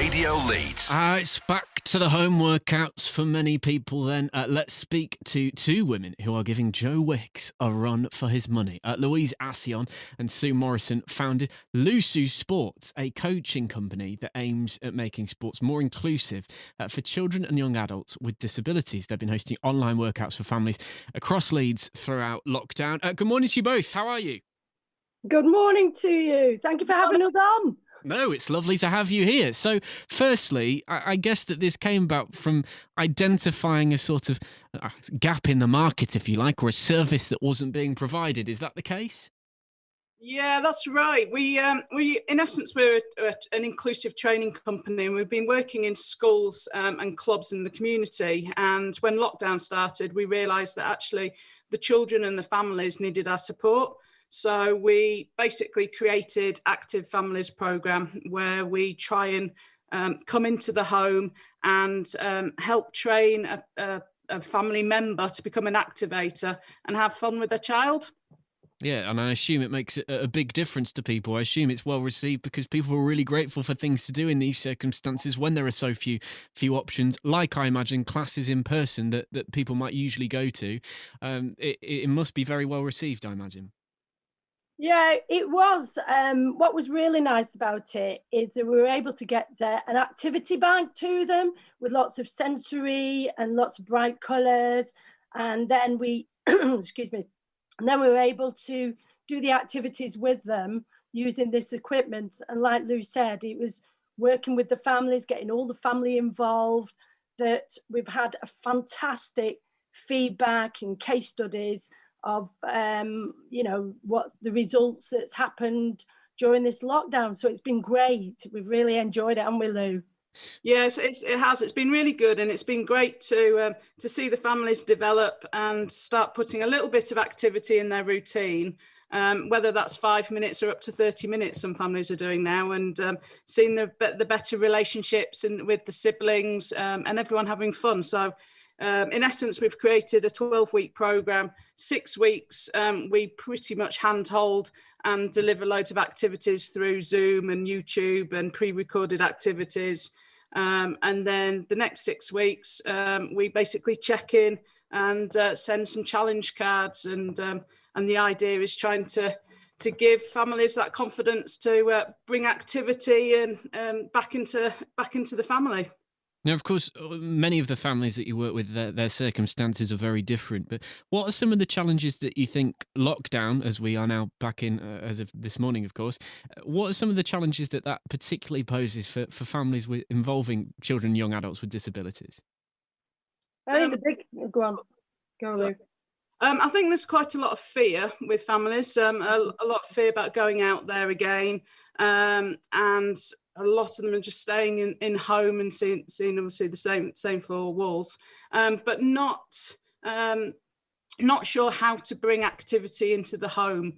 BBCRadio Leeds. It's back to the home workouts for many people then. Let's speak to two women who are giving Joe Wicks a run for his money. Louise Assion and Sue Morrison founded LUSU Sports, a coaching company that aims at making sports more inclusive for children and young adults with disabilities. They've been hosting online workouts for families across Leeds throughout lockdown. Good morning to you both. How are you? Good morning to you. Thank you for having us on. No, it's lovely to have you here. So, firstly, I guess that this came about from identifying a sort of gap in the market, if you like, or a service that wasn't being provided. Is that the case? Yeah, that's right. We in essence, we're an inclusive training company, and we've been working in schools and clubs in the community. And when lockdown started, we realised that actually the children and the families needed our support. So we basically created Active Families Programme, where we try and come into the home and help train a family member to become an activator and have fun with their child. Yeah, and I assume it makes a big difference to people. I assume it's well received because people are really grateful for things to do in these circumstances when there are so few options, like I imagine classes in person that people might usually go to. It must be very well received, I imagine. Yeah, it was. What was really nice about it is that we were able to get an activity bag to them with lots of sensory and lots of bright colours. And then we, excuse me, and then we were able to do the activities with them using this equipment. And like Lou said, it was working with the families, getting all the family involved, that we've had a fantastic feedback and case studies of what the results that's happened during this lockdown. So it's been great. We've really enjoyed it, haven't we, Lou? Yes, it has. It's been really good, and it's been great to see the families develop and start putting a little bit of activity in their routine. Whether that's 5 minutes or up to 30 minutes, some families are doing now, and seeing the better relationships with the siblings and everyone having fun. So. In essence, we've created a 12-week programme. 6 weeks, we pretty much handhold and deliver loads of activities through Zoom and YouTube and pre-recorded activities. And then the next 6 weeks, we basically check in and send some challenge cards. And the idea is trying to give families that confidence to bring activity and back into the family. Now, of course, many of the families that you work with, their circumstances are very different. But what are some of the challenges that you think lockdown, as we are now back in as of this morning, of course, what are some of the challenges that particularly poses for families involving children and young adults with disabilities? I think go on, Lou. I think there's quite a lot of fear with families, a lot of fear about going out there again, and a lot of them are just staying in home and seeing obviously the same four walls, but not sure how to bring activity into the home,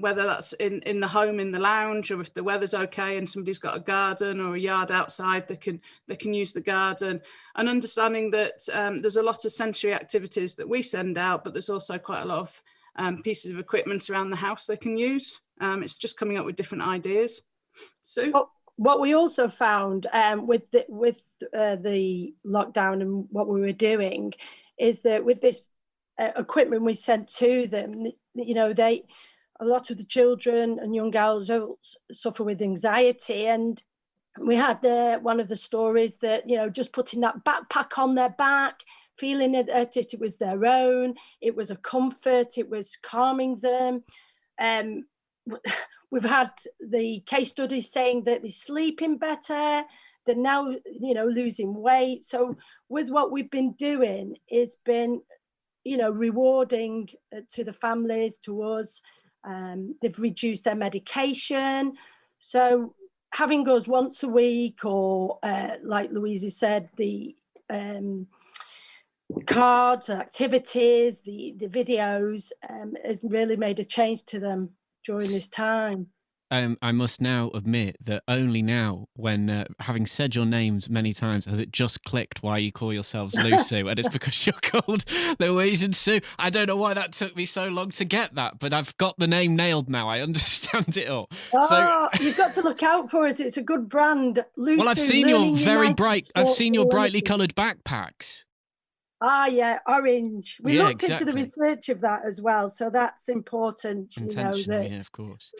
whether that's in the home, in the lounge, or if the weather's okay and somebody's got a garden or a yard outside, they can use the garden. And understanding that there's a lot of sensory activities that we send out, but there's also quite a lot of pieces of equipment around the house they can use. It's just coming up with different ideas. Sue? What we also found with the lockdown and what we were doing is that with this equipment we sent to them, a lot of the children and young adults suffer with anxiety, and we had one of the stories that just putting that backpack on their back, feeling that it was their own, it was a comfort, it was calming them. We've had the case studies saying that they're sleeping better, they're now, losing weight. So with what we've been doing, it's been, rewarding to the families, to us. They've reduced their medication. So having us once a week, or like Louise said, the cards, activities, the videos has really made a change to them during this time. I must now admit that only now, when having said your names many times, has it just clicked why you call yourselves LUSU, and it's because you're called Louise and Sue. I don't know why that took me so long to get that, but I've got the name nailed now. I understand it all. Oh, you've got to look out for us. It's a good brand. LUSU, Well, I've seen your Learning United I've seen your Sports brightly Unlimited. coloured backpacks. Ah, yeah, orange. We Yeah, looked into the exactly. research of that as well, so that's important. Intentional, yeah, of course.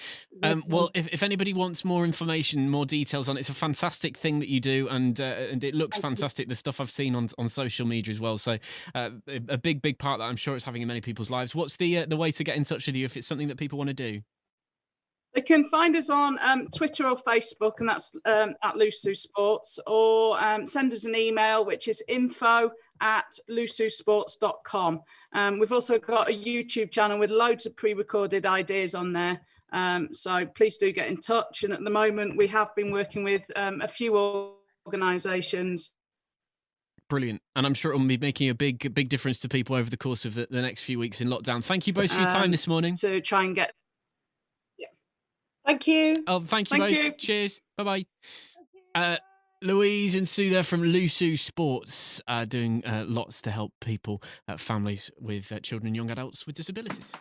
Well, if anybody wants more information, more details on it, it's a fantastic thing that you do, and it looks fantastic. The stuff I've seen on social media as well. So a big part that I'm sure it's having in many people's lives. What's the way to get in touch with you if it's something that people want to do? They can find us on Twitter or Facebook, and that's at LUSU Sports, or send us an email, which is info@lususports.com. We've also got a YouTube channel with loads of pre-recorded ideas on there. So please do get in touch. And at the moment, we have been working with a few organisations. Brilliant. And I'm sure it will be making a big difference to people over the course of the next few weeks in lockdown. Thank you both for your time this morning. To try and get... Thank you. Oh, thank you both. Cheers. Bye-bye. Louise and Sue there from LUSU Sports, doing lots to help people, families with children and young adults with disabilities.